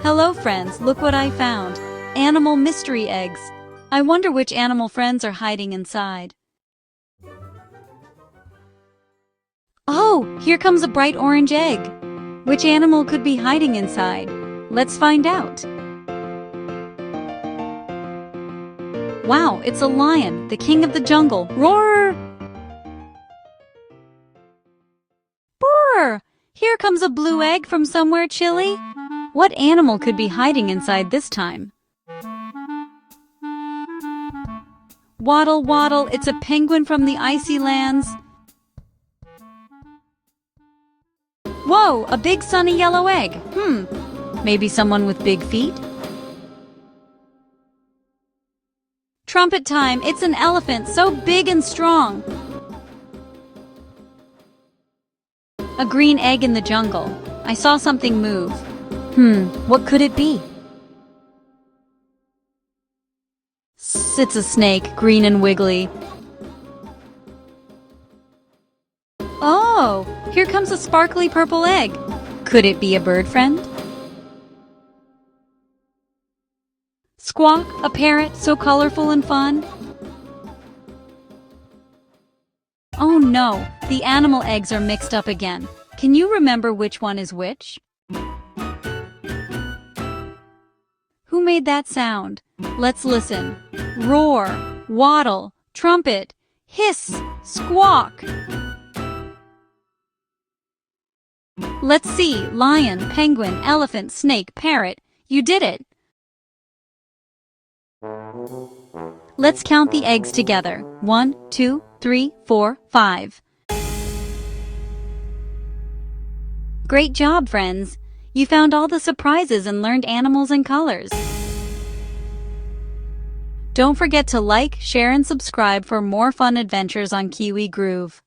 Hello friends, look what I found. Animal mystery eggs. I wonder which animal friends are hiding inside. Oh, here comes a bright orange egg. Which animal could be hiding inside? Let's find out. Wow, it's a lion, the king of the jungle. Roar! Brrr! Here comes a blue egg from somewhere chilly. What animal could be hiding inside this time? Waddle, waddle, it's a penguin from the icy lands. Whoa, a big sunny yellow egg. Maybe someone with big feet? Trumpet time, it's an elephant so big and strong. A green egg in the jungle. I saw something move. What could it be? It's a snake, green and wiggly. Oh, here comes a sparkly purple egg. Could it be a bird friend? Squawk, a parrot so colorful and fun. Oh no, the animal eggs are mixed up again. Can you remember which one is which? Who made that sound? Let's listen. Roar, waddle, trumpet, hiss, squawk. Let's see, lion, penguin, elephant, snake, parrot. You did it. Let's count the eggs together. 1, 2, 3, 4, 5. Great job, friends. You found all the surprises and learned animals and colors. Don't forget to like, share, and subscribe for more fun adventures on Kiwi Groove.